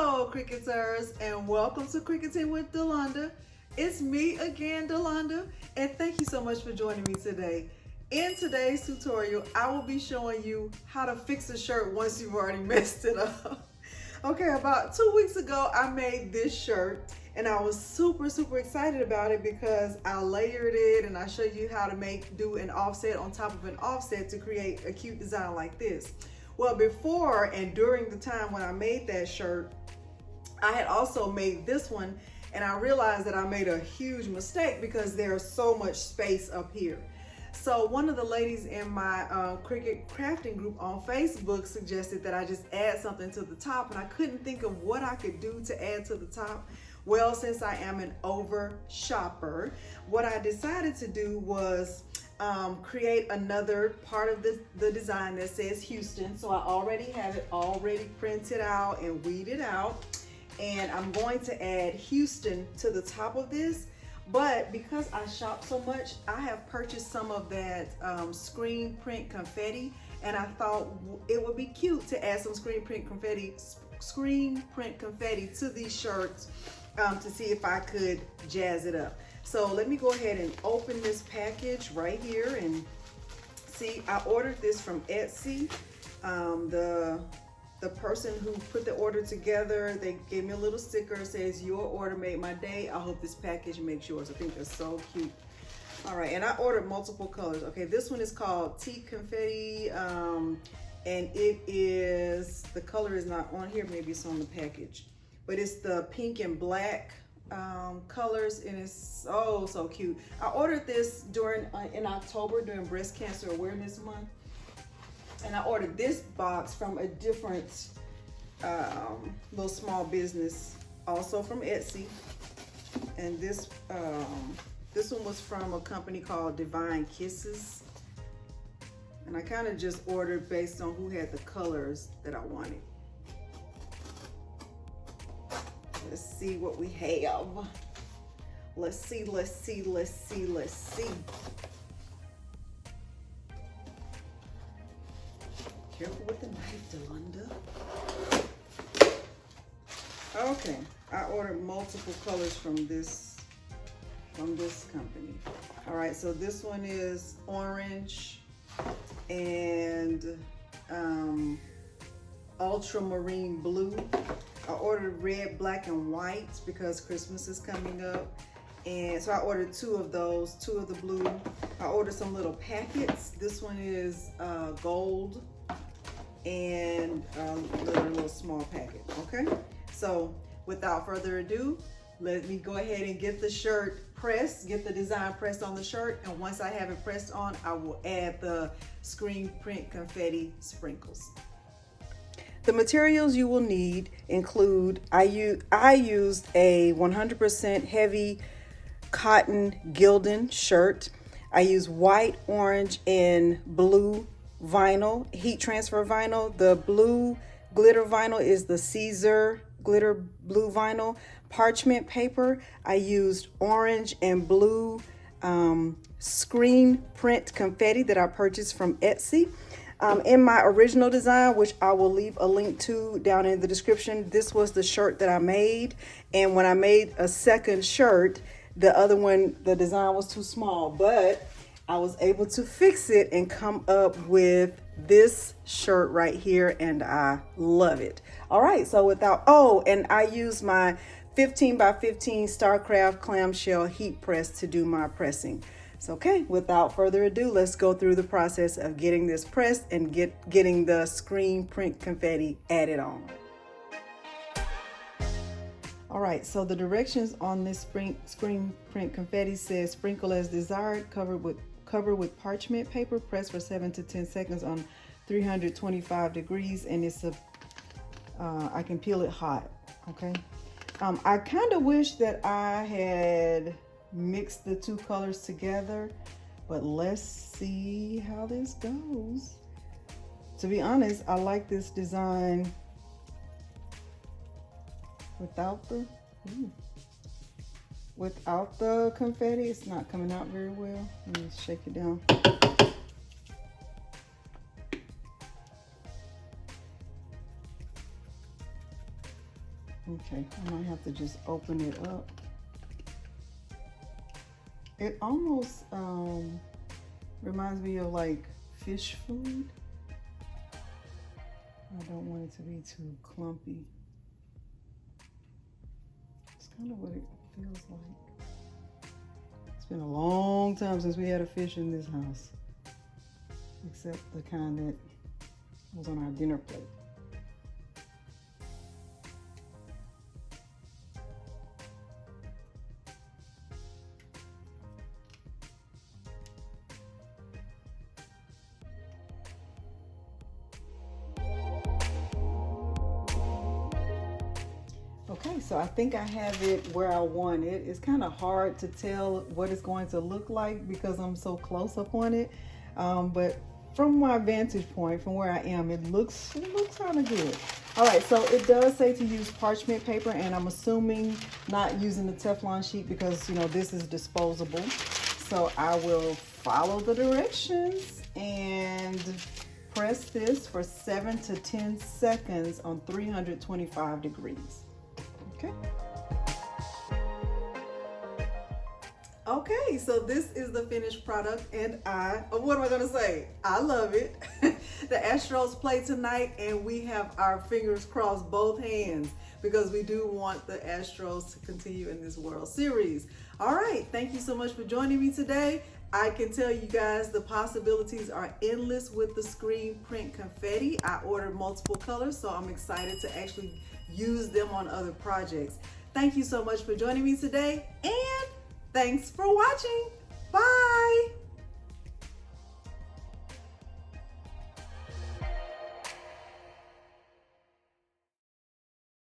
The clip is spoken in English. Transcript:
Hello, Cricketers, and welcome to Cricketing with Delonda. It's me again, Delonda, and thank you so much for joining me today. In today's tutorial, I will be showing you how to fix a shirt once you've already messed it up. Okay, about 2 weeks ago, I made this shirt, and I was super excited about it because I layered it and I showed you how to do an offset on top of an offset to create a cute design like this. Well, before and during the time when I made that shirt, I had also made this one, and I realized that I made a huge mistake because there's so much space up here. So one of the ladies in my cricket crafting group on Facebook suggested that I just add something to the top, and I couldn't think of what I could do to add to the top. Well, since I am an over shopper, what I decided to do was create another part of the design that says Houston. So I already have it already printed out and weeded out, and I'm going to add Houston to the top of this. But because I shop so much, I have purchased some of that screen print confetti, and I thought it would be cute to add some screen print confetti to these shirts to see if I could jazz it up. So let me go ahead and open this package right here and see. I ordered this from Etsy. The person who put the order together, they gave me a little sticker. It says, "Your order made my day. I hope this package makes yours." I think that's so cute. All right, and I ordered multiple colors. Okay, this one is called TIK Confetti, and it is, the color is not on here, maybe it's on the package, but it's the pink and black colors, and it's so cute. I ordered this in October during Breast Cancer Awareness Month. And I ordered this box from a different little small business, also from Etsy. And this one was from a company called Divine Kisses. And I kind of just ordered based on who had the colors that I wanted. Let's see what we have. Let's see. Careful with the knife, Delonda. Okay, I ordered multiple colors from this company. All right, so this one is orange and ultramarine blue. I ordered red, black, and white because Christmas is coming up. And so I ordered two of those, two of the blue. I ordered some little packets. This one is gold and another little small packet. Okay, so without further ado, let me go ahead and get the shirt pressed, get the design pressed on the shirt, and once I have it pressed on, I will add the screen print confetti sprinkles. The materials you will need include, I used a 100% heavy cotton Gildan shirt. I used white, orange, and blue vinyl, heat transfer vinyl. The blue glitter vinyl is the Caesar glitter blue vinyl. Parchment paper, I used orange and blue screen print confetti that I purchased from Etsy. In my original design, which I will leave a link to down in the description, this was the shirt that I made. And when I made a second shirt, the other one, the design was too small, but I was able to fix it and come up with this shirt right here, and I love it. All right, so and I used my 15 by 15 Starcraft clamshell heat press to do my pressing. So, okay, without further ado, let's go through the process of getting this pressed and getting the screen print confetti added on. All right, so the directions on this screen print confetti says sprinkle as desired, cover with parchment paper, press for 7 to 10 seconds on 325 degrees, and it's I can peel it hot. Okay, I kind of wish that I had mixed the two colors together, but let's see how this goes. To be honest, I like this design without the confetti. It's not coming out very well. Let me shake it down. Okay, I might have to just open it up. It almost reminds me of like fish food. I don't want it to be too clumpy. It's kind of what it feels like. It's been a long time since we had a fish in this house, except the kind that was on our dinner plate. Okay, so I think I have it where I want it. It's kind of hard to tell what it's going to look like because I'm so close up on it. But from my vantage point, from where I am, it looks kind of good. All right, so it does say to use parchment paper, and I'm assuming not using the Teflon sheet because, you know, this is disposable. So I will follow the directions and press this for 7 to 10 seconds on 325 degrees. Okay. Okay, so this is the finished product, and what am I gonna say? I love it. The Astros play tonight, and we have our fingers crossed, both hands, because we do want the Astros to continue in this World Series. All right, thank you so much for joining me today. I can tell you guys the possibilities are endless with the screen print confetti. I ordered multiple colors, so I'm excited to actually use them on other projects. Thank you so much for joining me today, and thanks for watching. Bye.